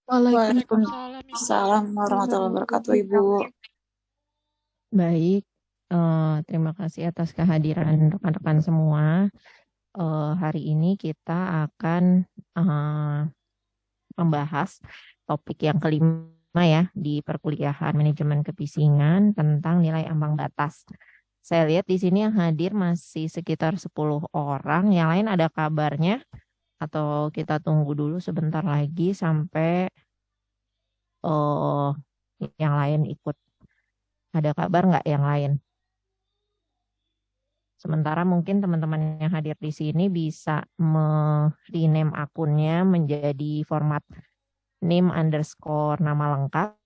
Waalaikumsalam Ibu. Waalaikumsalam warahmatullahi wabarakatuh, Ibu. Baik, terima kasih atas kehadiran rekan-rekan semua. Hari ini kita akan membahas topik yang kelima ya di perkuliahan manajemen kebisingan tentang nilai ambang batas. Saya lihat di sini yang hadir masih sekitar 10 orang, yang lain ada kabarnya atau kita tunggu dulu sebentar lagi sampai yang lain ikut. Ada kabar nggak yang lain? Sementara mungkin teman-teman yang hadir di sini bisa rename akunnya menjadi format name_nama lengkap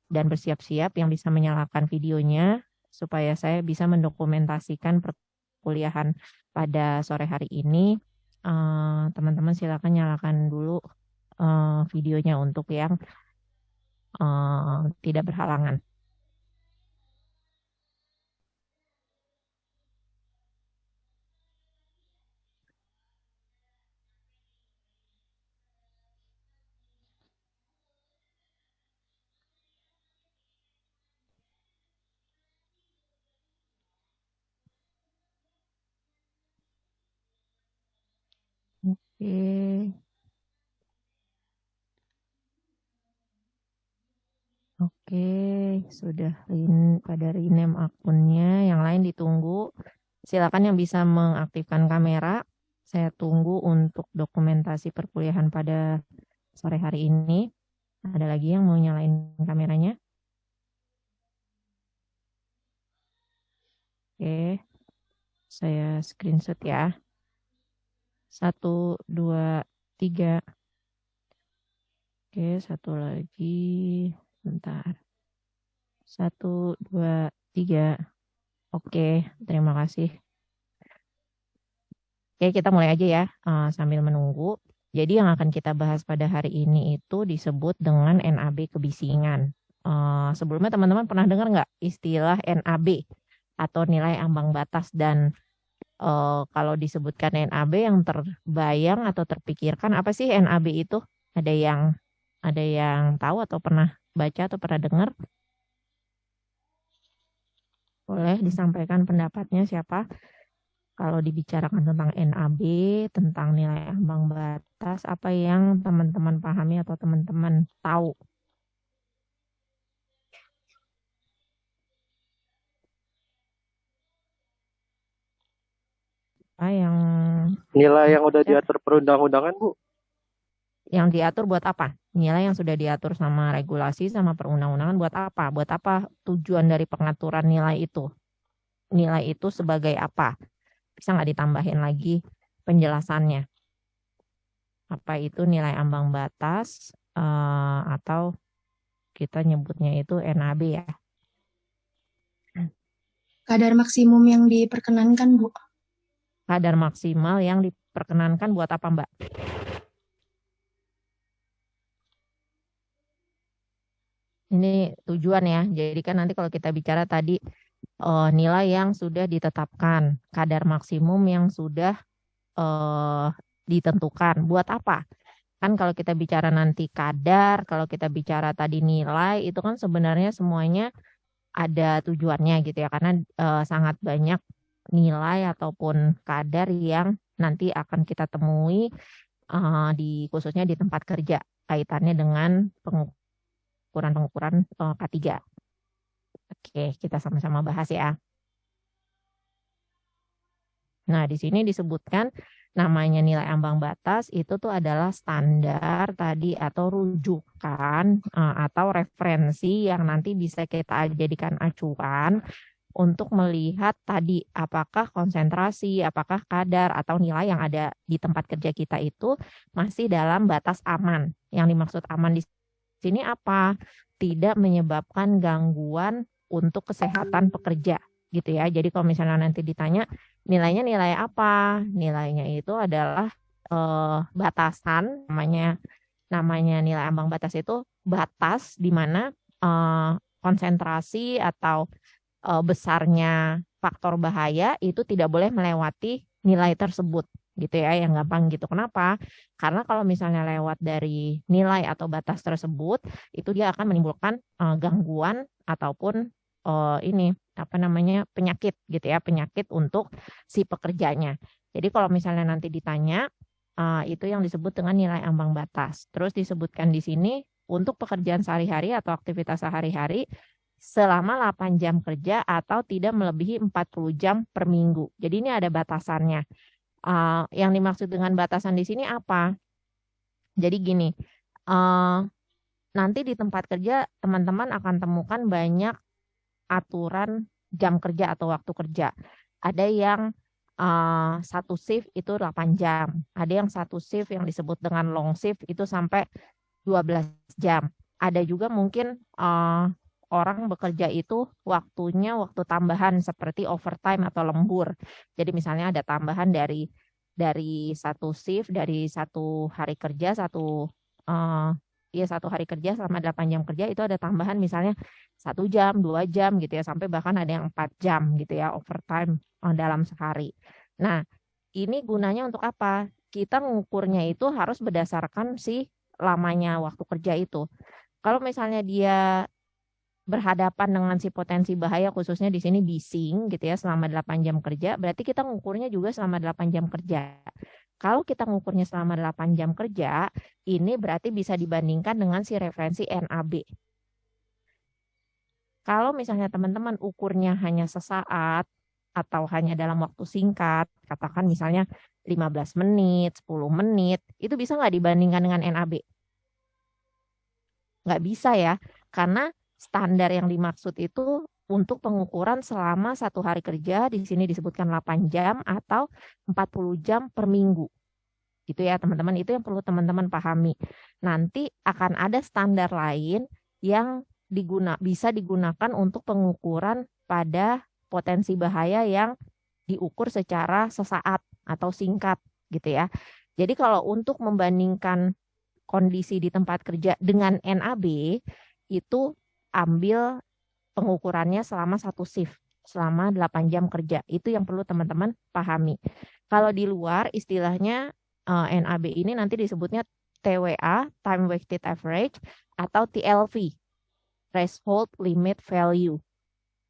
dan bersiap-siap yang bisa menyalakan videonya supaya saya bisa mendokumentasikan perkuliahan pada sore hari ini. Teman-teman silakan nyalakan dulu videonya untuk yang tidak berhalangan. Oke, sudah pada rename akunnya, yang lain ditunggu. Silakan yang bisa mengaktifkan kamera. Saya tunggu untuk dokumentasi perkuliahan pada sore hari ini. Ada lagi yang mau nyalain kameranya? Oke, saya screenshot ya. 1, 2, 3. Oke, satu lagi. Bentar. 1, 2, 3. Oke, terima kasih. Oke, kita mulai aja ya sambil menunggu. Jadi yang akan kita bahas pada hari ini itu disebut dengan NAB kebisingan. Sebelumnya teman-teman pernah dengar nggak istilah NAB atau nilai ambang batas? Dan kalau disebutkan NAB yang terbayang atau terpikirkan apa sih NAB itu? Ada yang tahu atau pernah baca atau pernah dengar? Boleh disampaikan pendapatnya siapa? Kalau dibicarakan tentang NAB, tentang nilai ambang batas, apa yang teman-teman pahami atau teman-teman tahu? Apa yang nilai yang udah diatur perundang-undangan, Bu? Yang diatur buat apa? Nilai yang sudah diatur sama regulasi sama perundang-undangan buat apa? Buat apa tujuan dari pengaturan nilai itu? Nilai itu sebagai apa? Bisa nggak ditambahin lagi penjelasannya? Apa itu nilai ambang batas atau kita nyebutnya itu NAB ya? Kadar maksimum yang diperkenankan, Bu. Kadar maksimal yang diperkenankan buat apa, Mbak? Ini tujuan ya. Jadi kan nanti kalau kita bicara tadi nilai yang sudah ditetapkan, kadar maksimum yang sudah ditentukan. Buat apa? Kan kalau kita bicara nanti kadar, kalau kita bicara tadi nilai, itu kan sebenarnya semuanya ada tujuannya gitu ya. Karena sangat banyak nilai ataupun kadar yang nanti akan kita temui khususnya di tempat kerja kaitannya dengan pengukuran K3. Oke, kita sama-sama bahas ya. Nah, di sini disebutkan namanya nilai ambang batas itu tuh adalah standar tadi atau rujukan atau referensi yang nanti bisa kita jadikan acuan untuk melihat tadi apakah konsentrasi, apakah kadar atau nilai yang ada di tempat kerja kita itu masih dalam batas aman. Yang dimaksud aman di sini apa? Tidak menyebabkan gangguan untuk kesehatan pekerja gitu ya. Jadi kalau misalnya nanti ditanya nilainya nilai apa? Nilainya itu adalah batasan, namanya nilai ambang batas itu batas di mana konsentrasi atau besarnya faktor bahaya itu tidak boleh melewati nilai tersebut gitu ya, yang gampang gitu. Kenapa? Karena kalau misalnya lewat dari nilai atau batas tersebut, itu dia akan menimbulkan gangguan ataupun ini apa namanya penyakit gitu ya, penyakit untuk si pekerjanya. Jadi kalau misalnya nanti ditanya, itu yang disebut dengan nilai ambang batas. Terus disebutkan di sini untuk pekerjaan sehari-hari atau aktivitas sehari-hari selama 8 jam kerja atau tidak melebihi 40 jam per minggu. Jadi ini ada batasannya. Yang dimaksud dengan batasan di sini apa? Jadi gini, nanti di tempat kerja teman-teman akan temukan banyak aturan jam kerja atau waktu kerja. Ada yang satu shift itu 8 jam. Ada yang satu shift yang disebut dengan long shift itu sampai 12 jam. Ada juga mungkin orang bekerja itu waktunya waktu tambahan seperti overtime atau lembur. Jadi misalnya ada tambahan dari satu shift, dari satu hari kerja, satu hari kerja selama 8 jam kerja itu ada tambahan misalnya 1 jam, 2 jam gitu ya, sampai bahkan ada yang 4 jam gitu ya overtime dalam sehari. Nah, ini gunanya untuk apa? Kita mengukurnya itu harus berdasarkan si lamanya waktu kerja itu. Kalau misalnya dia berhadapan dengan si potensi bahaya khususnya di sini bising gitu ya selama 8 jam kerja, berarti kita mengukurnya juga selama 8 jam kerja. Kalau kita mengukurnya selama 8 jam kerja, ini berarti bisa dibandingkan dengan si referensi NAB. Kalau misalnya teman-teman ukurnya hanya sesaat atau hanya dalam waktu singkat, katakan misalnya 15 menit, 10 menit, itu bisa nggak dibandingkan dengan NAB? Nggak bisa ya, karena standar yang dimaksud itu untuk pengukuran selama 1 hari kerja, di sini disebutkan 8 jam atau 40 jam per minggu. Gitu ya teman-teman, itu yang perlu teman-teman pahami. Nanti akan ada standar lain yang bisa digunakan untuk pengukuran pada potensi bahaya yang diukur secara sesaat atau singkat gitu ya. Jadi kalau untuk membandingkan kondisi di tempat kerja dengan NAB, itu ambil pengukurannya selama satu shift, selama 8 jam kerja. Itu yang perlu teman-teman pahami. Kalau di luar istilahnya NAB ini nanti disebutnya TWA, Time Weighted Average, atau TLV, Threshold Limit Value.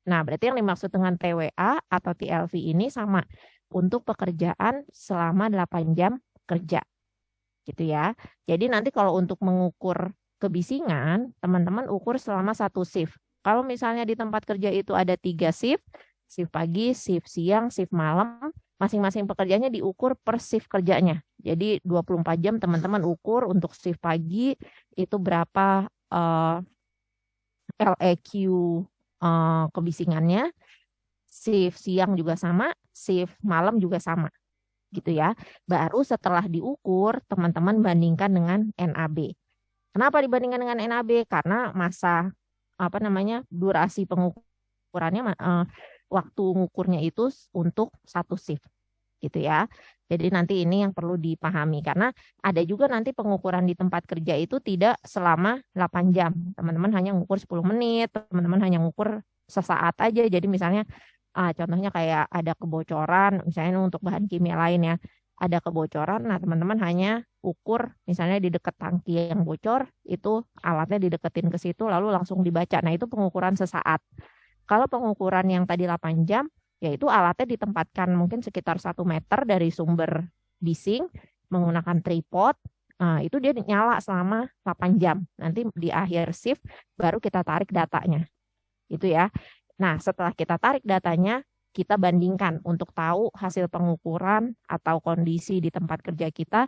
Nah, berarti yang dimaksud dengan TWA atau TLV ini sama untuk pekerjaan selama 8 jam kerja. Gitu ya. Jadi nanti kalau untuk mengukur kebisingan, teman-teman ukur selama satu shift. Kalau misalnya di tempat kerja itu ada 3 shift, shift pagi, shift siang, shift malam, masing-masing pekerjaannya diukur per shift kerjanya. Jadi 24 jam teman-teman ukur untuk shift pagi itu berapa LEQ kebisingannya, shift siang juga sama, shift malam juga sama. Gitu ya. Baru setelah diukur, teman-teman bandingkan dengan NAB. Kenapa dibandingkan dengan NAB? Karena masa durasi pengukurannya waktu ngukurnya itu untuk satu shift gitu ya. Jadi nanti ini yang perlu dipahami karena ada juga nanti pengukuran di tempat kerja itu tidak selama 8 jam. Teman-teman hanya ngukur 10 menit, teman-teman hanya ngukur sesaat aja. Jadi misalnya contohnya kayak ada kebocoran, misalnya untuk bahan kimia lain ya, ada kebocoran, nah teman-teman hanya ukur misalnya di dekat tangki yang bocor, itu alatnya dideketin ke situ lalu langsung dibaca. Nah itu pengukuran sesaat. Kalau pengukuran yang tadi 8 jam, yaitu alatnya ditempatkan mungkin sekitar 1 meter dari sumber bising, menggunakan tripod, nah itu dia nyala selama 8 jam. Nanti di akhir shift baru kita tarik datanya. Itu ya. Nah, setelah kita tarik datanya, kita bandingkan untuk tahu hasil pengukuran atau kondisi di tempat kerja kita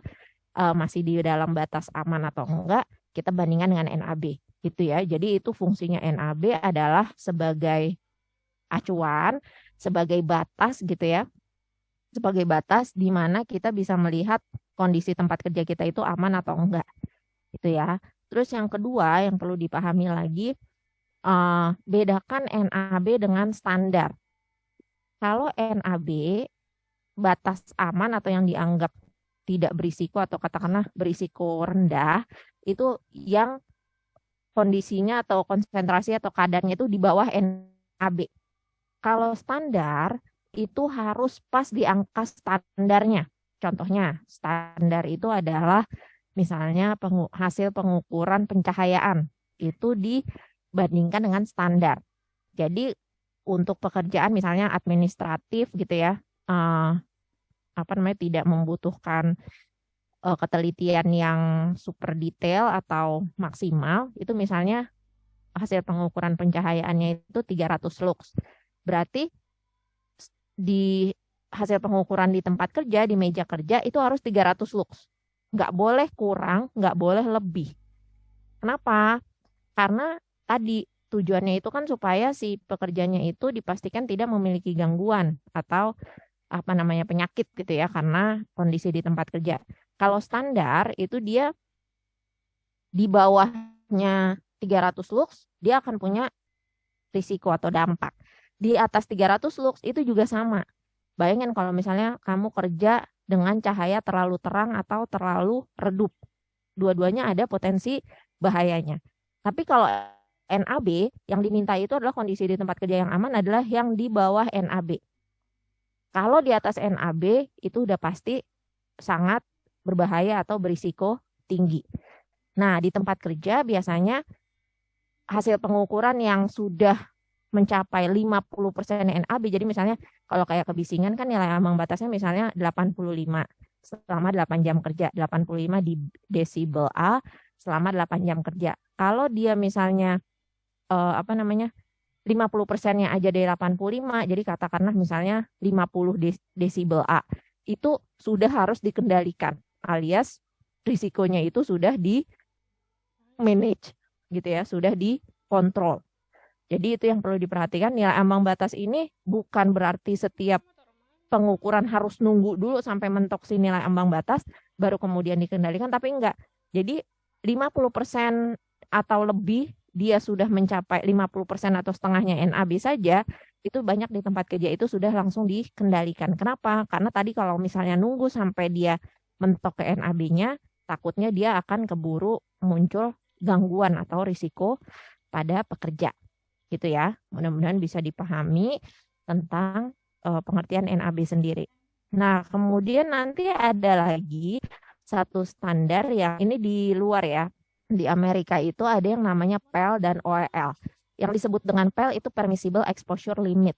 masih di dalam batas aman atau enggak, kita bandingkan dengan NAB. Gitu ya. Jadi itu fungsinya NAB adalah sebagai acuan, sebagai batas gitu ya. Sebagai batas di mana kita bisa melihat kondisi tempat kerja kita itu aman atau enggak. Gitu ya. Terus yang kedua yang perlu dipahami lagi, bedakan NAB dengan standar. Kalau NAB batas aman atau yang dianggap tidak berisiko atau katakanlah berisiko rendah, itu yang kondisinya atau konsentrasi atau kadarnya itu di bawah NAB. Kalau standar itu harus pas di angka standarnya. Contohnya, standar itu adalah misalnya hasil pengukuran pencahayaan itu dibandingkan dengan standar. Jadi untuk pekerjaan misalnya administratif gitu ya, tidak membutuhkan ketelitian yang super detail atau maksimal, itu misalnya hasil pengukuran pencahayaannya itu 300 lux. Berarti di hasil pengukuran di tempat kerja, di meja kerja itu harus 300 lux. Nggak boleh kurang, nggak boleh lebih. Kenapa? Karena tadi tujuannya itu kan supaya si pekerjanya itu dipastikan tidak memiliki gangguan atau penyakit gitu ya, karena kondisi di tempat kerja. Kalau standar itu dia di bawahnya 300 lux, dia akan punya risiko atau dampak. Di atas 300 lux itu juga sama. Bayangin kalau misalnya kamu kerja dengan cahaya terlalu terang atau terlalu redup. Dua-duanya ada potensi bahayanya. Tapi kalau NAB, yang diminta itu adalah kondisi di tempat kerja yang aman adalah yang di bawah NAB. Kalau di atas NAB, itu udah pasti sangat berbahaya atau berisiko tinggi. Nah, di tempat kerja biasanya hasil pengukuran yang sudah mencapai 50% NAB. Jadi misalnya kalau kayak kebisingan kan nilai ambang batasnya misalnya 85 selama 8 jam kerja, 85 di desibel A selama 8 jam kerja. Kalau dia misalnya 50%-nya aja dari 85, jadi katakanlah misalnya 50 desibel A, itu sudah harus dikendalikan, alias risikonya itu sudah di manage gitu ya, sudah dikontrol. Jadi itu yang perlu diperhatikan. Nilai ambang batas ini bukan berarti setiap pengukuran harus nunggu dulu sampai mentok si nilai ambang batas baru kemudian dikendalikan, tapi enggak. Jadi 50% atau lebih dia sudah mencapai 50% atau setengahnya NAB saja, itu banyak di tempat kerja itu sudah langsung dikendalikan. Kenapa? Karena tadi kalau misalnya nunggu sampai dia mentok ke NAB-nya, takutnya dia akan keburu muncul gangguan atau risiko pada pekerja. Gitu ya. Mudah-mudahan bisa dipahami tentang pengertian NAB sendiri. Nah, kemudian nanti ada lagi satu standar yang ini di luar ya. Di Amerika itu ada yang namanya PEL dan OEL. Yang disebut dengan PEL itu Permissible Exposure Limit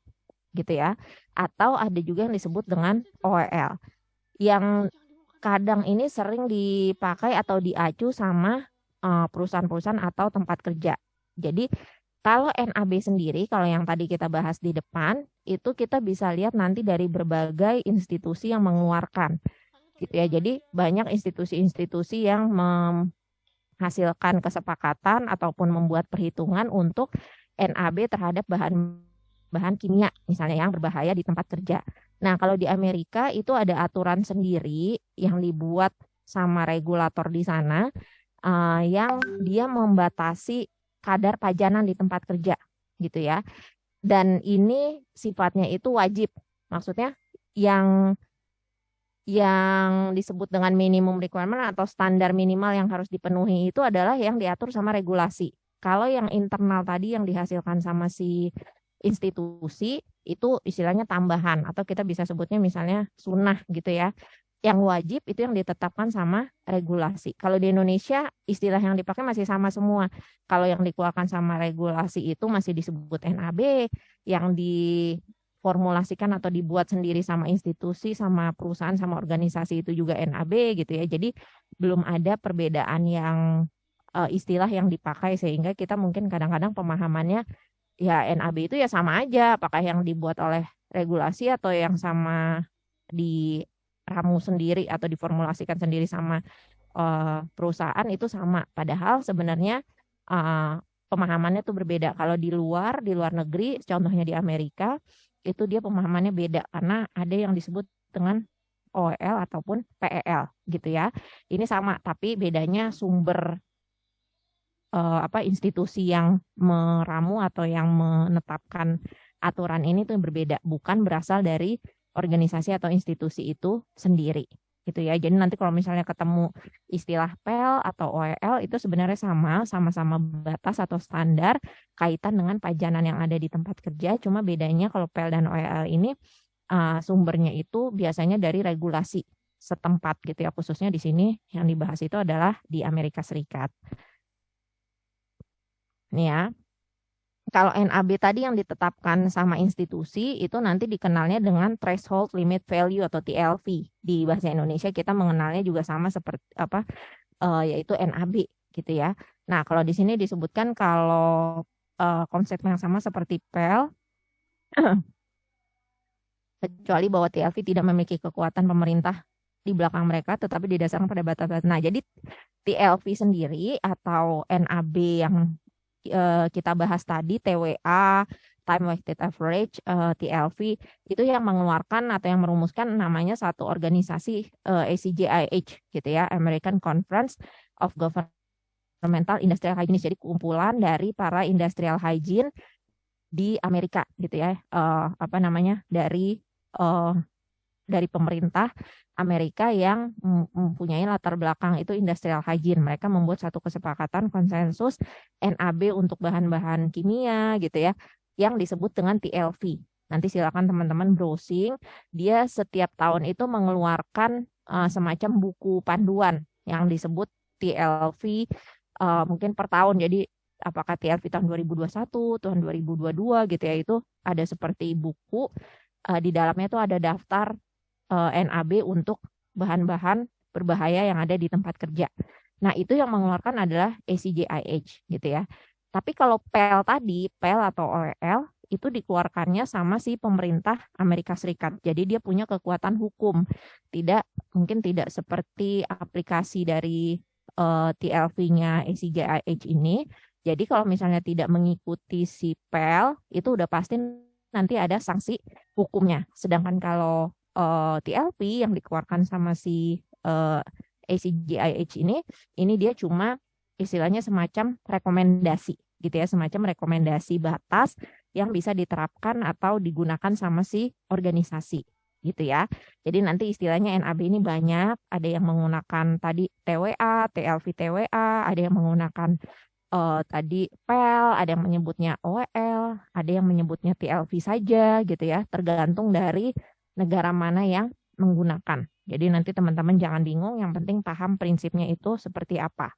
gitu ya. Atau ada juga yang disebut dengan OEL. Yang kadang ini sering dipakai atau diacu sama perusahaan-perusahaan atau tempat kerja. Jadi kalau NAB sendiri, kalau yang tadi kita bahas di depan, itu kita bisa lihat nanti dari berbagai institusi yang mengeluarkan. Gitu ya. Jadi banyak institusi-institusi yang menghasilkan kesepakatan ataupun membuat perhitungan untuk NAB terhadap bahan kimia, misalnya yang berbahaya di tempat kerja. Nah, kalau di Amerika itu ada aturan sendiri yang dibuat sama regulator di sana, yang dia membatasi kadar pajanan di tempat kerja gitu ya. Dan ini sifatnya itu wajib. Maksudnya yang disebut dengan minimum requirement atau standar minimal yang harus dipenuhi itu adalah yang diatur sama regulasi. Kalau yang internal tadi yang dihasilkan sama si institusi itu istilahnya tambahan atau kita bisa sebutnya misalnya sunnah gitu ya. Yang wajib itu yang ditetapkan sama regulasi. Kalau di Indonesia istilah yang dipakai masih sama semua. Kalau yang dikeluarkan sama regulasi itu masih disebut NAB, yang diformulasikan atau dibuat sendiri sama institusi, sama perusahaan, sama organisasi itu juga NAB gitu ya. Jadi belum ada perbedaan yang istilah yang dipakai sehingga kita mungkin kadang-kadang pemahamannya ya NAB itu ya sama aja, apakah yang dibuat oleh regulasi atau yang sama di ramu sendiri atau diformulasikan sendiri sama perusahaan itu sama. Padahal sebenarnya pemahamannya tuh berbeda. Kalau di luar negeri, contohnya di Amerika, itu dia pemahamannya beda karena ada yang disebut dengan OEL ataupun PEL gitu ya. Ini sama, tapi bedanya sumber institusi yang meramu atau yang menetapkan aturan ini tuh berbeda, bukan berasal dari organisasi atau institusi itu sendiri gitu ya. Jadi nanti kalau misalnya ketemu istilah PEL atau OEL itu sebenarnya sama-sama batas atau standar kaitan dengan pajanan yang ada di tempat kerja, cuma bedanya kalau PEL dan OEL ini sumbernya itu biasanya dari regulasi setempat gitu ya, khususnya di sini yang dibahas itu adalah di Amerika Serikat. Nih ya, kalau NAB tadi yang ditetapkan sama institusi itu nanti dikenalnya dengan threshold limit value atau TLV. Di bahasa Indonesia kita mengenalnya juga sama seperti apa, yaitu NAB gitu ya. Nah, kalau di sini disebutkan kalau konsep yang sama seperti PEL, kecuali bahwa TLV tidak memiliki kekuatan pemerintah di belakang mereka, tetapi didasarkan pada batas-batas. Nah, jadi TLV sendiri atau NAB yang kita bahas tadi, TWA, Time Weighted Average, TLV, itu yang mengeluarkan atau yang merumuskan namanya satu organisasi ACGIH gitu ya, American Conference of Governmental Industrial Hygiene. Jadi kumpulan dari para industrial hygiene di Amerika gitu ya, apa namanya, dari pemerintah Amerika yang mempunyai latar belakang itu industrial hygiene. Mereka membuat satu kesepakatan konsensus NAB untuk bahan-bahan kimia gitu ya, yang disebut dengan TLV. Nanti silakan teman-teman browsing. Dia setiap tahun itu mengeluarkan semacam buku panduan yang disebut TLV mungkin per tahun. Jadi apakah TLV tahun 2021, tahun 2022 gitu ya, itu ada seperti buku. Di dalamnya itu ada daftar NAB untuk bahan-bahan berbahaya yang ada di tempat kerja. Nah, itu yang mengeluarkan adalah ACGIH gitu ya. Tapi kalau PEL tadi, PEL atau OEL itu dikeluarkannya sama si pemerintah Amerika Serikat. Jadi dia punya kekuatan hukum. Mungkin tidak seperti aplikasi dari TLV-nya ACGIH ini. Jadi kalau misalnya tidak mengikuti si PEL, itu udah pasti nanti ada sanksi hukumnya. Sedangkan kalau TLV yang dikeluarkan sama si ACGIH ini dia cuma istilahnya semacam rekomendasi gitu ya, semacam rekomendasi batas yang bisa diterapkan atau digunakan sama si organisasi gitu ya. Jadi nanti istilahnya NAB ini banyak, ada yang menggunakan tadi TWA, TLV TWA, ada yang menggunakan tadi PEL, ada yang menyebutnya OEL, ada yang menyebutnya TLV saja gitu ya, tergantung dari negara mana yang menggunakan. Jadi nanti teman-teman jangan bingung, yang penting paham prinsipnya itu seperti apa.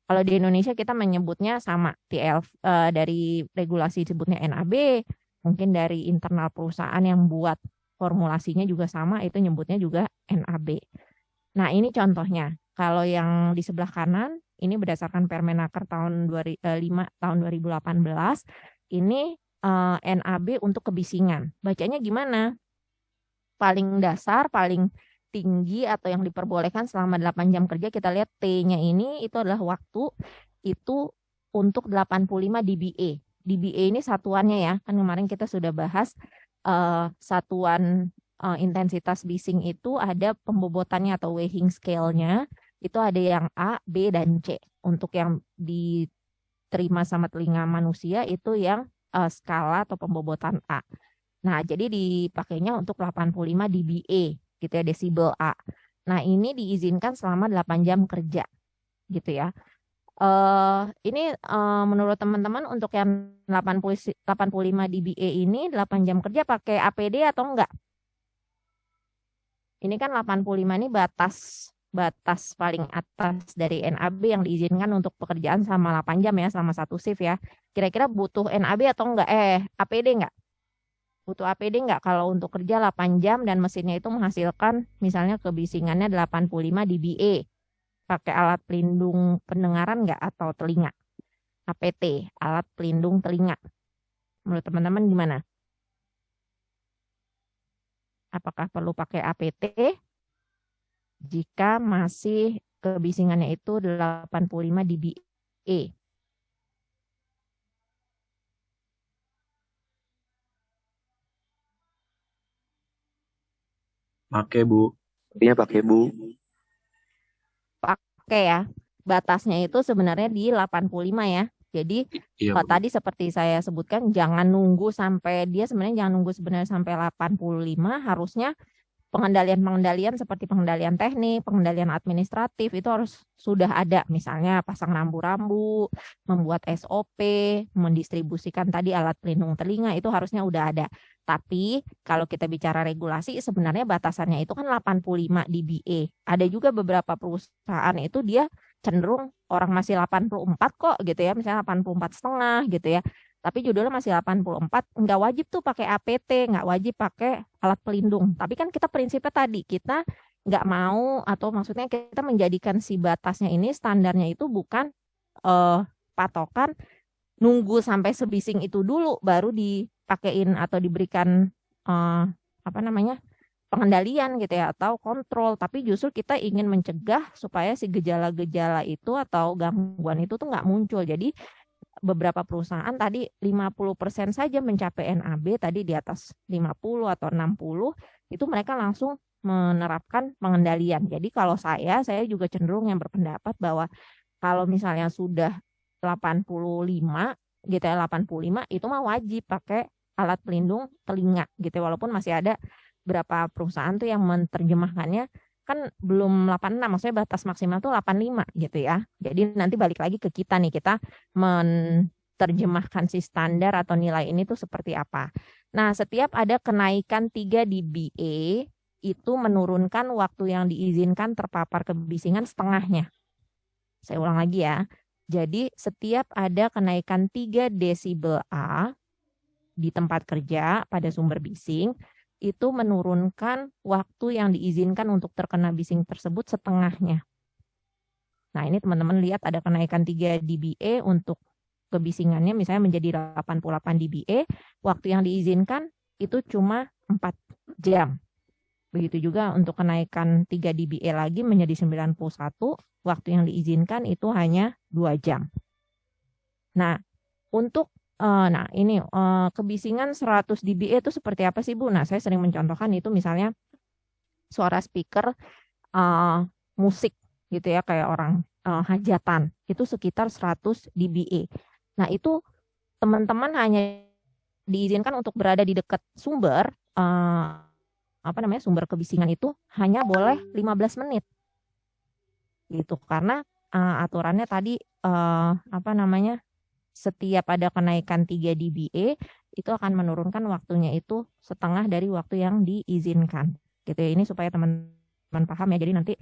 Kalau di Indonesia kita menyebutnya sama, TLV dari regulasi disebutnya NAB, mungkin dari internal perusahaan yang buat formulasinya juga sama, itu nyebutnya juga NAB. Nah, ini contohnya. Kalau yang di sebelah kanan, ini berdasarkan Permenaker tahun 5 tahun 2018, ini NAB untuk kebisingan. Bacanya gimana? Paling dasar, paling tinggi atau yang diperbolehkan selama 8 jam kerja, kita lihat T-nya ini itu adalah waktu itu untuk 85 dBA. dBA ini satuannya ya, kan kemarin kita sudah bahas satuan intensitas bising itu ada pembobotannya atau weighing scale-nya, itu ada yang A, B, dan C. Untuk yang diterima sama telinga manusia itu yang skala atau pembobotan A. Nah, jadi dipakainya untuk 85 dBA gitu ya, desibel A. Nah, ini diizinkan selama 8 jam kerja gitu ya. Ini menurut teman-teman untuk yang 85 dBA ini 8 jam kerja pakai APD atau enggak? Ini kan 85 ini batas paling atas dari NAB yang diizinkan untuk pekerjaan selama 8 jam ya, selama satu shift ya. Kira-kira butuh NAB atau enggak? APD enggak? Butuh APD enggak kalau untuk kerja 8 jam dan mesinnya itu menghasilkan misalnya kebisingannya 85 dBA. Pakai alat pelindung pendengaran enggak atau telinga? APT, alat pelindung telinga. Menurut teman-teman gimana? Apakah perlu pakai APT jika masih kebisingannya itu 85 dBA? Pakai, Bu. Iya, pakai, Bu. Pakai ya. Batasnya itu sebenarnya di 85 ya. Jadi Iya, Bu. tadi seperti saya sebutkan, jangan nunggu sampai dia sebenarnya jangan nunggu sebenarnya sampai 85, harusnya pengendalian-pengendalian seperti pengendalian teknik, pengendalian administratif itu harus sudah ada. Misalnya pasang rambu-rambu, membuat SOP, mendistribusikan tadi alat pelindung telinga itu harusnya udah ada. Tapi kalau kita bicara regulasi sebenarnya batasannya itu kan 85 dBA. Ada juga beberapa perusahaan itu dia cenderung orang masih 84 kok gitu ya, misalnya 84,5 gitu ya. Tapi judulnya masih 84, nggak wajib tuh pakai APT, nggak wajib pakai alat pelindung. Tapi kan kita prinsipnya tadi, kita nggak mau atau maksudnya kita menjadikan si batasnya ini, standarnya itu bukan patokan nunggu sampai sebising itu dulu baru dipakein atau diberikan pengendalian gitu ya atau kontrol. Tapi justru kita ingin mencegah supaya si gejala-gejala itu atau gangguan itu tuh nggak muncul. Jadi beberapa perusahaan tadi 50% saja mencapai NAB tadi di atas 50 atau 60 itu mereka langsung menerapkan pengendalian. Jadi kalau saya juga cenderung yang berpendapat bahwa kalau misalnya sudah 85 gitu ya 85 itu mah wajib pakai alat pelindung telinga gitu ya. Walaupun masih ada beberapa perusahaan tuh yang menerjemahkannya kan belum 86, maksudnya batas maksimal tuh 85 gitu ya. Jadi nanti balik lagi ke kita nih, kita menerjemahkan si standar atau nilai ini tuh seperti apa. Nah, setiap ada kenaikan 3 dBA itu menurunkan waktu yang diizinkan terpapar kebisingan setengahnya. Saya ulang lagi ya. Jadi setiap ada kenaikan 3 desibel A di tempat kerja pada sumber bising, itu menurunkan waktu yang diizinkan untuk terkena bising tersebut setengahnya. Nah, ini teman-teman lihat ada kenaikan 3 dBA untuk kebisingannya misalnya menjadi 88 dBA, waktu yang diizinkan itu cuma 4 jam. Begitu juga untuk kenaikan 3 dBA lagi menjadi 91, waktu yang diizinkan itu hanya 2 jam. Nah, untuk ini kebisingan 100 dBA itu seperti apa sih Bu? Nah, saya sering mencontohkan itu misalnya suara speaker musik gitu ya kayak orang hajatan itu sekitar 100 dBA. Nah, itu teman-teman hanya diizinkan untuk berada di dekat sumber sumber kebisingan itu hanya boleh 15 menit. Gitu karena aturannya tadi setiap ada kenaikan 3 dBA itu akan menurunkan waktunya itu setengah dari waktu yang diizinkan. Gitu ya. Ini supaya teman-teman paham ya. Jadi nanti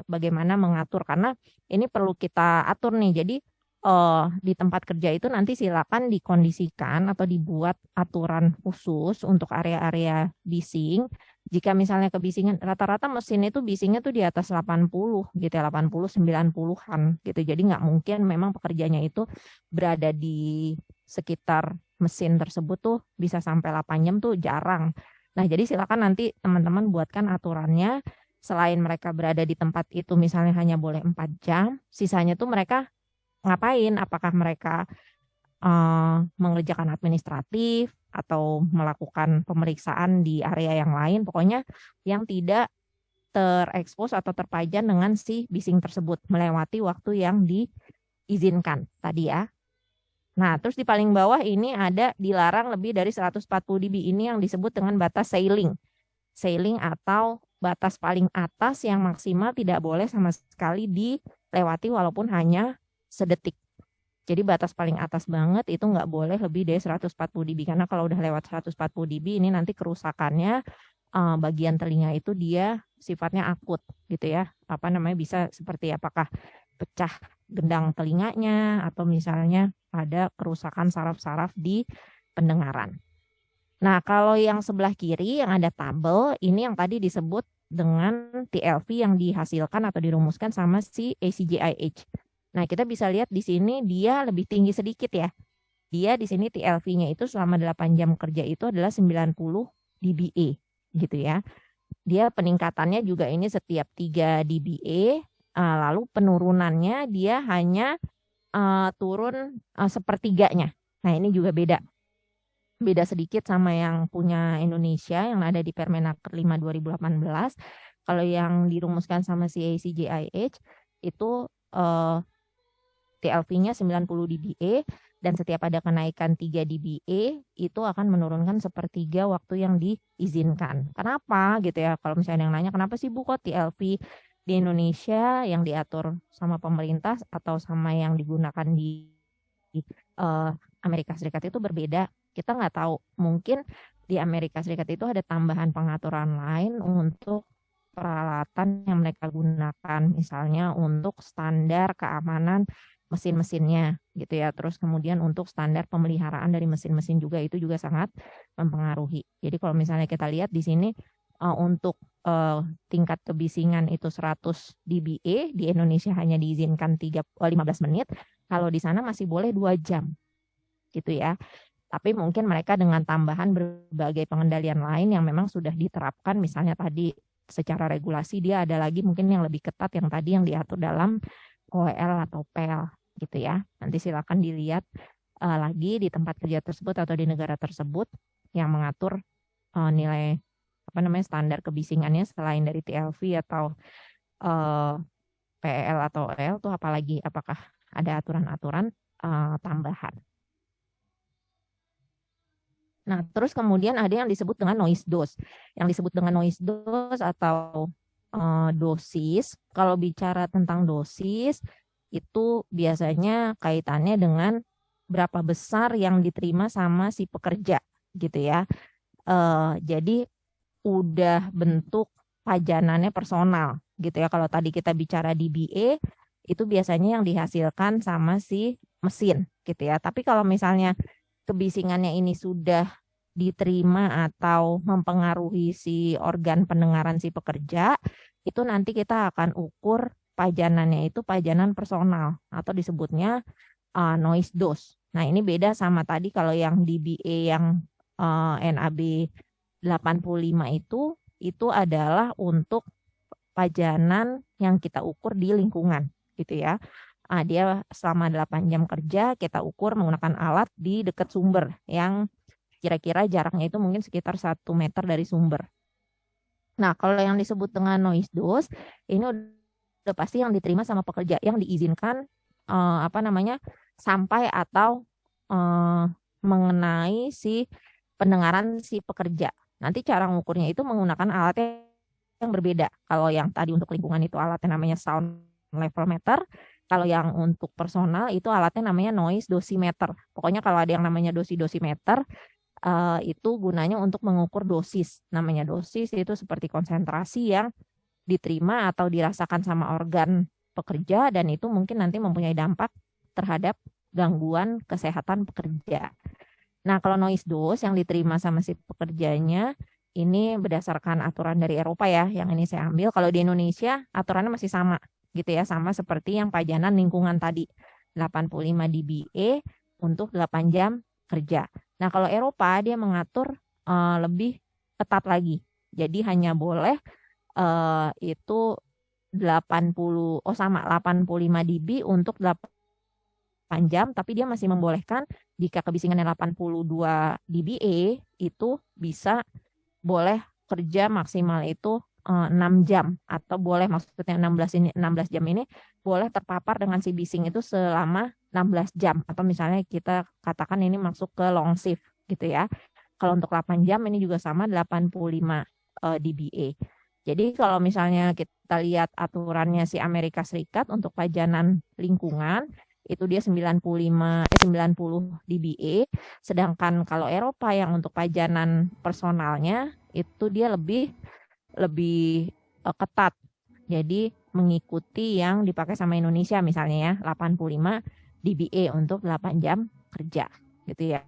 bagaimana mengatur karena ini perlu kita atur nih. Jadi di tempat kerja itu nanti silakan dikondisikan atau dibuat aturan khusus untuk area-area bising. Jika misalnya kebisingan rata-rata mesin itu bisingnya tuh di atas 80 gitu ya, 80 90-an gitu. Jadi nggak mungkin memang pekerjanya itu berada di sekitar mesin tersebut tuh bisa sampai 8 jam tuh jarang. Nah, jadi silakan nanti teman-teman buatkan aturannya selain mereka berada di tempat itu misalnya hanya boleh 4 jam, sisanya tuh mereka ngapain? Apakah mereka mengerjakan administratif atau melakukan pemeriksaan di area yang lain, pokoknya yang tidak terekspos atau terpajan dengan si bising tersebut melewati waktu yang diizinkan tadi ya. Nah, terus di paling bawah ini ada dilarang lebih dari 140 dB ini yang disebut dengan batas ceiling. Ceiling atau batas paling atas yang maksimal tidak boleh sama sekali dilewati walaupun hanya sedetik. Jadi batas paling atas banget itu nggak boleh lebih dari 140 dB karena kalau udah lewat 140 dB ini nanti kerusakannya bagian telinga itu dia sifatnya akut gitu ya. Bisa seperti apakah pecah gendang telinganya atau misalnya ada kerusakan saraf-saraf di pendengaran. Nah, kalau yang sebelah kiri yang ada tabel ini yang tadi disebut dengan TLV yang dihasilkan atau dirumuskan sama si ACGIH. Nah, kita bisa lihat di sini dia lebih tinggi sedikit ya. Dia di sini TLV-nya itu selama 8 jam kerja itu adalah 90 dBA gitu ya. Dia peningkatannya juga ini setiap 3 dBA, lalu penurunannya dia hanya turun sepertiganya. Nah, ini juga beda sedikit sama yang punya Indonesia yang ada di Permenaker 5 2018. Kalau yang dirumuskan sama si ACGIH itu TLV-nya 90 dBA, Dan setiap ada kenaikan 3 dBA itu akan menurunkan sepertiga waktu yang diizinkan. Kenapa gitu ya? Kalau misalnya yang nanya kenapa sih Bu kok TLV di Indonesia yang diatur sama pemerintah atau sama yang digunakan di Amerika Serikat itu berbeda? Kita nggak tahu. Mungkin di Amerika Serikat itu ada tambahan pengaturan lain untuk peralatan yang mereka gunakan, misalnya untuk standar keamanan mesin-mesinnya gitu ya. Terus kemudian untuk standar pemeliharaan dari mesin-mesin juga itu juga sangat mempengaruhi. Jadi kalau misalnya kita lihat di sini untuk tingkat kebisingan itu 100 dBA, di Indonesia hanya diizinkan 15 menit, kalau di sana masih boleh 2 jam gitu ya. Tapi mungkin mereka dengan tambahan berbagai pengendalian lain yang memang sudah diterapkan, misalnya tadi secara regulasi dia ada lagi mungkin yang lebih ketat yang tadi yang diatur dalam OEL atau PEL gitu ya. Nanti silakan dilihat lagi di tempat kerja tersebut atau di negara tersebut yang mengatur nilai standar kebisingannya selain dari TLV atau PEL atau OEL itu apalagi, apakah ada aturan-aturan tambahan. Nah, terus kemudian ada yang disebut dengan noise dose. Yang disebut dengan noise dose atau dosis, kalau bicara tentang dosis, itu biasanya kaitannya dengan berapa besar yang diterima sama si pekerja, gitu ya. Jadi udah bentuk pajanannya personal, gitu ya. Kalau tadi kita bicara dBA, itu biasanya yang dihasilkan sama si mesin, gitu ya. Tapi kalau misalnya kebisingannya ini sudah diterima atau mempengaruhi si organ pendengaran si pekerja, itu nanti kita akan ukur pajanannya itu pajanan personal atau disebutnya noise dose. Nah, ini beda sama tadi kalau yang dBA yang NAB 85 itu adalah untuk pajanan yang kita ukur di lingkungan gitu ya. Dia selama 8 jam kerja kita ukur menggunakan alat di dekat sumber yang kira-kira jaraknya itu mungkin sekitar 1 meter dari sumber. Nah, kalau yang disebut dengan noise dose, ini udah pasti yang diterima sama pekerja, yang diizinkan sampai atau mengenai si pendengaran si pekerja. Nanti cara mengukurnya itu menggunakan alat yang berbeda. Kalau yang tadi untuk lingkungan itu alatnya namanya sound level meter. Kalau yang untuk personal itu alatnya namanya noise dosimeter. Pokoknya kalau ada yang namanya dosimeter, itu gunanya untuk mengukur dosis. Namanya dosis itu seperti konsentrasi yang diterima atau dirasakan sama organ pekerja dan itu mungkin nanti mempunyai dampak terhadap gangguan kesehatan pekerja. Nah, kalau noise dose yang diterima sama si pekerjanya ini berdasarkan aturan dari Eropa ya, yang ini saya ambil. Kalau di Indonesia aturannya masih sama gitu ya, sama seperti yang pajanan lingkungan tadi, 85 dBA untuk 8 jam kerja. Nah, kalau Eropa dia mengatur lebih ketat lagi. Jadi hanya boleh itu 85 dB untuk 8 jam, tapi dia masih membolehkan jika kebisingannya 82 dBA itu bisa boleh kerja maksimal itu 6 jam atau boleh maksudnya 16 jam ini boleh terpapar dengan si bising itu selama 16 jam atau misalnya kita katakan ini masuk ke long shift gitu ya. Kalau untuk 8 jam ini juga sama 85 dBA. Jadi kalau misalnya kita lihat aturannya si Amerika Serikat untuk pajanan lingkungan itu dia 90 dBA, sedangkan kalau Eropa yang untuk pajanan personalnya itu dia lebih ketat. Jadi mengikuti yang dipakai sama Indonesia misalnya ya, 85 dBA untuk 8 jam kerja gitu ya.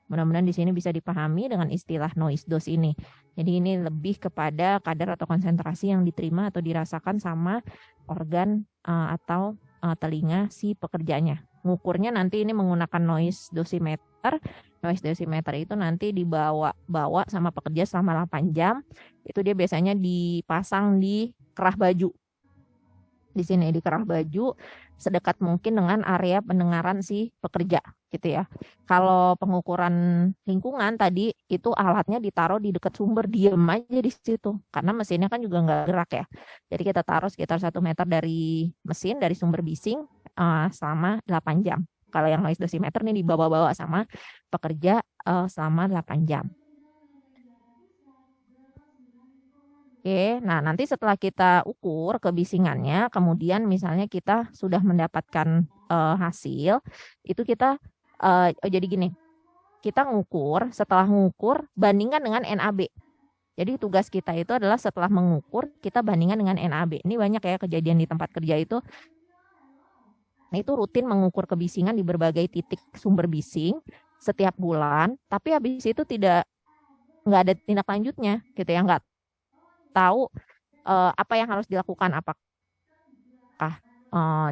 Mudah-mudahan di sini bisa dipahami dengan istilah noise dose ini. Jadi ini lebih kepada kadar atau konsentrasi yang diterima atau dirasakan sama organ atau telinga si pekerjanya. Ngukurnya nanti ini menggunakan noise dosimeter. Noise dosimeter itu nanti dibawa sama pekerja selama 8 jam. Itu dia biasanya dipasang di kerah baju. Di sini di kerah baju sedekat mungkin dengan area pendengaran si pekerja gitu ya. Kalau pengukuran lingkungan tadi itu alatnya ditaruh di dekat sumber, diem aja di situ karena mesinnya kan juga nggak gerak ya. Jadi kita taruh sekitar 1 meter dari mesin, dari sumber bising selama 8 jam Kalau yang noise dosimeter nih dibawa-bawa sama pekerja selama 8 jam. Oke, nah nanti setelah kita ukur kebisingannya, kemudian misalnya kita sudah mendapatkan hasil, itu kita jadi gini, kita ngukur, setelah ngukur bandingkan dengan NAB. Jadi tugas kita itu adalah setelah mengukur, kita bandingkan dengan NAB. Ini banyak ya kejadian di tempat kerja itu. Nah, itu rutin mengukur kebisingan di berbagai titik sumber bising setiap bulan, tapi habis itu nggak ada tindak lanjutnya gitu ya, nggak tahu apa yang harus dilakukan, apakah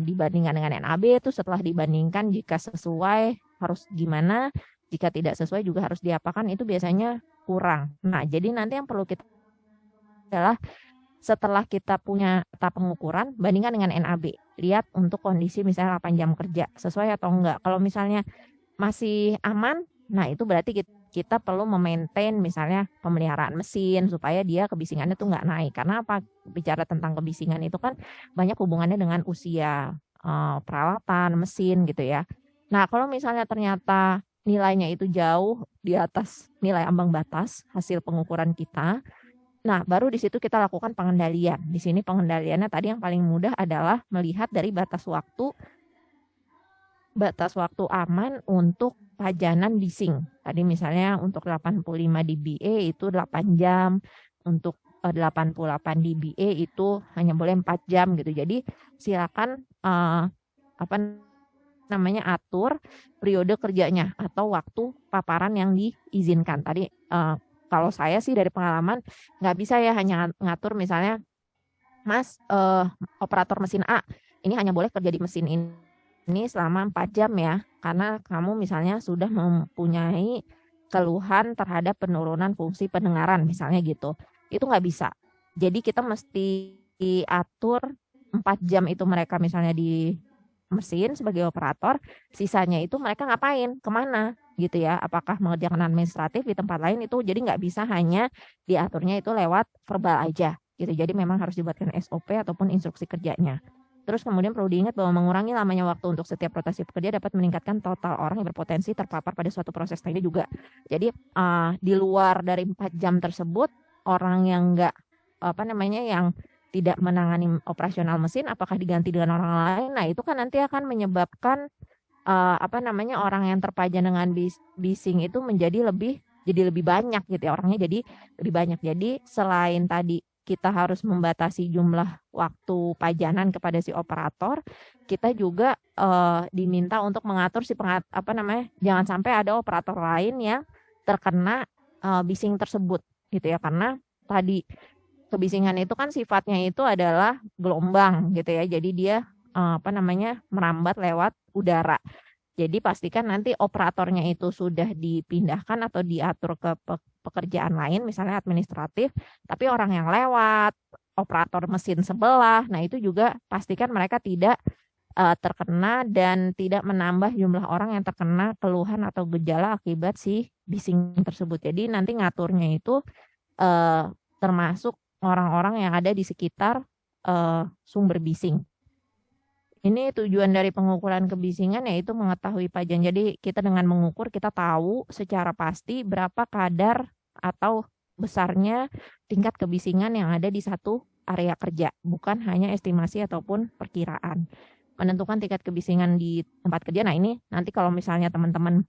dibandingkan dengan NAB itu setelah dibandingkan jika sesuai harus gimana, jika tidak sesuai juga harus diapakan, itu biasanya kurang. Nah, jadi nanti yang perlu kita adalah setelah kita punya tahap pengukuran, bandingkan dengan NAB. Lihat untuk kondisi misalnya 8 jam kerja, sesuai atau enggak. Kalau misalnya masih aman, nah itu berarti kita perlu memaintain misalnya pemeliharaan mesin supaya dia kebisingannya tuh nggak naik. Karena apa? Bicara tentang kebisingan itu kan banyak hubungannya dengan usia peralatan, mesin gitu ya. Nah, kalau misalnya ternyata nilainya itu jauh di atas nilai ambang batas hasil pengukuran kita, nah baru di situ kita lakukan pengendalian. Di sini pengendaliannya tadi yang paling mudah adalah melihat dari batas waktu aman untuk pajanan bising. Tadi misalnya untuk 85 dBA itu 8 jam, untuk 88 dBA itu hanya boleh 4 jam gitu. Jadi silakan atur periode kerjanya atau waktu paparan yang diizinkan. Tadi kalau saya sih dari pengalaman nggak bisa ya hanya ngatur misalnya, Mas operator mesin A ini hanya boleh kerja di mesin ini selama 4 jam ya, karena kamu misalnya sudah mempunyai keluhan terhadap penurunan fungsi pendengaran misalnya gitu. Itu nggak bisa. Jadi kita mesti atur 4 jam itu mereka misalnya di mesin sebagai operator, sisanya itu mereka ngapain, kemana gitu ya, apakah mengerjakan administratif di tempat lain, itu jadi nggak bisa hanya diaturnya itu lewat verbal aja gitu. Jadi memang harus dibuatkan SOP ataupun instruksi kerjanya. Terus kemudian perlu diingat bahwa mengurangi lamanya waktu untuk setiap rotasi pekerja dapat meningkatkan total orang yang berpotensi terpapar pada suatu proses. Nah, ini juga. Jadi di luar dari 4 jam tersebut, orang yang nggak yang tidak menangani operasional mesin, apakah diganti dengan orang lain? Nah, itu kan nanti akan menyebabkan orang yang terpajan dengan bising itu jadi lebih banyak gitu ya, orangnya jadi lebih banyak. Jadi selain tadi kita harus membatasi jumlah waktu pajanan kepada si operator, kita juga diminta untuk mengatur jangan sampai ada operator lain yang terkena bising tersebut gitu ya, karena tadi kebisingan itu kan sifatnya itu adalah gelombang gitu ya. Jadi dia merambat lewat udara. Jadi pastikan nanti operatornya itu sudah dipindahkan atau diatur ke pekerjaan lain, misalnya administratif, tapi orang yang lewat, operator mesin sebelah, nah itu juga pastikan mereka tidak terkena dan tidak menambah jumlah orang yang terkena keluhan atau gejala akibat si bising tersebut. Jadi nanti ngaturnya itu termasuk orang-orang yang ada di sekitar sumber bising. Ini tujuan dari pengukuran kebisingan yaitu mengetahui pajan. Jadi kita dengan mengukur kita tahu secara pasti berapa kadar atau besarnya tingkat kebisingan yang ada di satu area kerja, bukan hanya estimasi ataupun perkiraan. Menentukan tingkat kebisingan di tempat kerja. Nah, ini nanti kalau misalnya teman-teman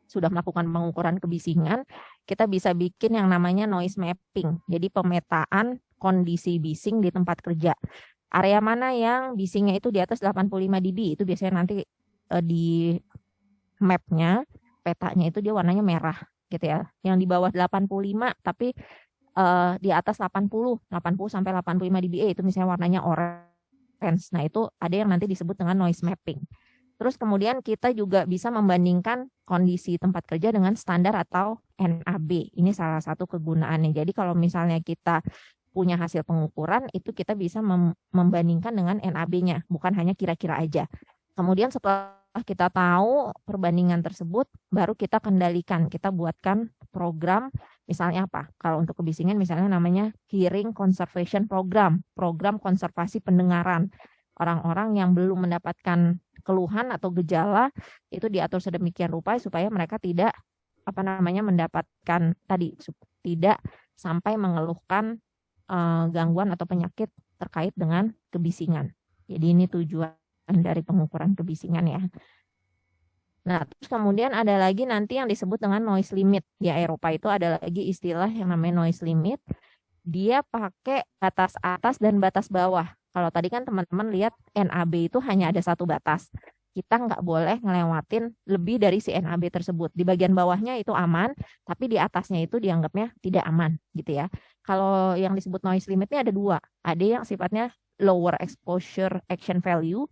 sudah melakukan pengukuran kebisingan, kita bisa bikin yang namanya noise mapping. Jadi pemetaan kondisi bising di tempat kerja. Area mana yang bisingnya itu di atas 85 dB, itu biasanya nanti di mapnya, petanya itu dia warnanya merah gitu ya. Yang di bawah 85 tapi di atas 80 sampai 85 dBA itu misalnya warnanya orange. Nah, itu ada yang nanti disebut dengan noise mapping. Terus kemudian kita juga bisa membandingkan kondisi tempat kerja dengan standar atau NAB. Ini salah satu kegunaannya. Jadi kalau misalnya kita punya hasil pengukuran, itu kita bisa membandingkan dengan NAB-nya, bukan hanya kira-kira aja. Kemudian setelah kita tahu perbandingan tersebut, baru kita kendalikan, kita buatkan program, misalnya apa? Kalau untuk kebisingan misalnya namanya Hearing Conservation Program, program konservasi pendengaran. Orang-orang yang belum mendapatkan keluhan atau gejala itu diatur sedemikian rupa supaya mereka tidak mendapatkan tidak sampai mengeluhkan gangguan atau penyakit terkait dengan kebisingan. Jadi ini tujuan dari pengukuran kebisingan ya. Nah, terus kemudian ada lagi nanti yang disebut dengan noise limit. Di Eropa itu ada lagi istilah yang namanya noise limit. Dia pakai batas atas dan batas bawah. Kalau tadi kan teman-teman lihat NAB itu hanya ada satu batas. Kita nggak boleh ngelewatin lebih dari si NAB tersebut. Di bagian bawahnya itu aman, tapi di atasnya itu dianggapnya tidak aman gitu ya. Kalau yang disebut noise limitnya ada dua. Ada yang sifatnya lower exposure action value,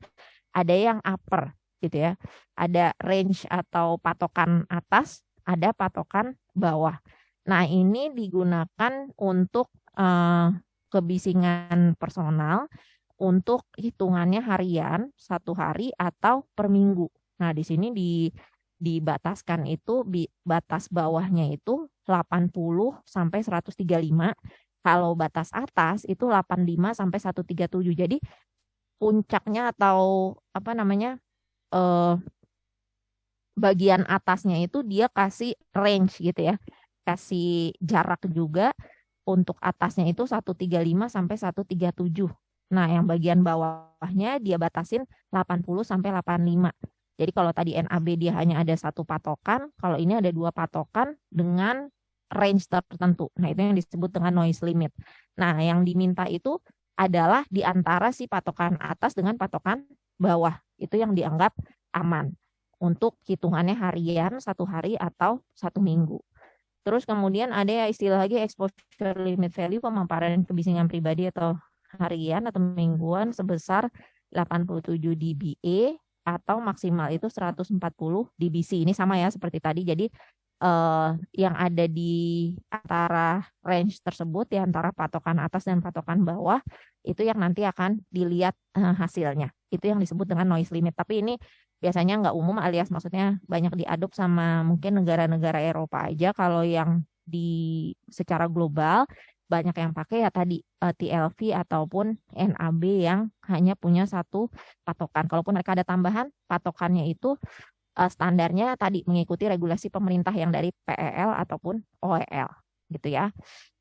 ada yang upper gitu ya. Ada range atau patokan atas, ada patokan bawah. Nah, ini digunakan untuk kebisingan personal, untuk hitungannya harian, 1 hari atau per minggu. Nah, di sini dibataskan itu batas bawahnya itu 80 sampai 135. Kalau batas atas itu 85 sampai 137. Jadi puncaknya atau bagian atasnya itu dia kasih range gitu ya. Kasih jarak juga. Untuk atasnya itu 135 sampai 137. Nah, yang bagian bawahnya dia batasin 80 sampai 85. Jadi kalau tadi NAB dia hanya ada satu patokan, kalau ini ada dua patokan dengan range tertentu. Nah, itu yang disebut dengan noise limit. Nah, yang diminta itu adalah di antara si patokan atas dengan patokan bawah. Itu yang dianggap aman. Untuk hitungannya harian, 1 hari atau 1 minggu. Terus kemudian ada istilah lagi exposure limit value, pemaparan kebisingan pribadi atau harian atau mingguan sebesar 87 dBA atau maksimal itu 140 dBc. Ini sama ya seperti tadi. Jadi yang ada di antara range tersebut, di antara patokan atas dan patokan bawah, itu yang nanti akan dilihat hasilnya. Itu yang disebut dengan noise limit. Tapi ini biasanya nggak umum, alias maksudnya banyak diadop sama mungkin negara-negara Eropa aja. Kalau yang secara global banyak yang pakai ya tadi TLV ataupun NAB yang hanya punya satu patokan. Kalaupun mereka ada tambahan, patokannya itu standarnya tadi mengikuti regulasi pemerintah yang dari PEL ataupun OEL gitu ya.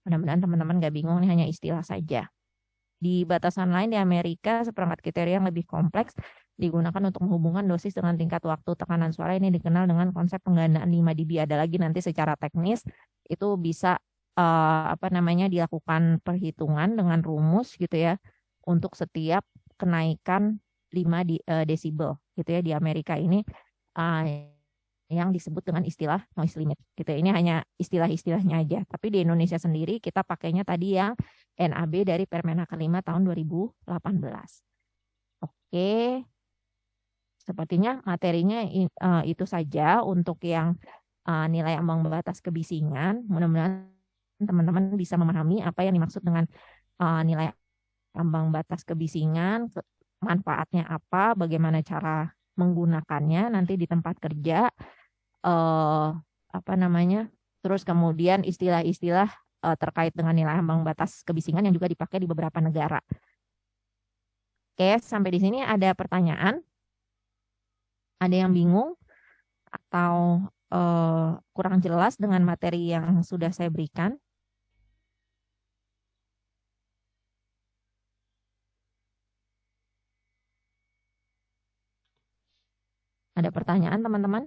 Mudah-mudahan teman-teman nggak bingung, ini hanya istilah saja. Di batasan lain di Amerika, seperangkat kriteria yang lebih kompleks digunakan untuk menghubungkan dosis dengan tingkat waktu tekanan suara. Ini dikenal dengan konsep penggandaan 5 dB. Ada lagi nanti secara teknis itu bisa dilakukan perhitungan dengan rumus gitu ya untuk setiap kenaikan 5 desibel gitu ya. Di Amerika ini yang disebut dengan istilah noise limit gitu. Ini hanya istilah-istilahnya aja. Tapi di Indonesia sendiri kita pakainya tadi yang NAB dari Permenaker 5 tahun 2018. Oke. Sepertinya materinya itu saja untuk yang nilai ambang batas kebisingan. Mudah-mudahan teman-teman bisa memahami apa yang dimaksud dengan nilai ambang batas kebisingan, manfaatnya apa, bagaimana cara menggunakannya nanti di tempat kerja, terus kemudian istilah-istilah terkait dengan nilai ambang batas kebisingan yang juga dipakai di beberapa negara. Oke, sampai di sini ada pertanyaan? Ada yang bingung atau kurang jelas dengan materi yang sudah saya berikan? Ada pertanyaan, teman-teman?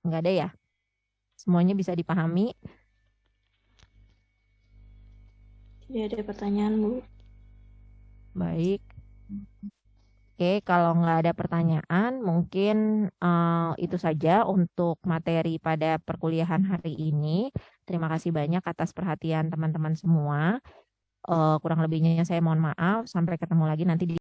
Enggak ada ya? Semuanya bisa dipahami? Tidak ada pertanyaan, Bu. Baik. Oke, kalau nggak ada pertanyaan, mungkin itu saja untuk materi pada perkuliahan hari ini. Terima kasih banyak atas perhatian teman-teman semua. Kurang lebihnya saya mohon maaf. Sampai ketemu lagi nanti di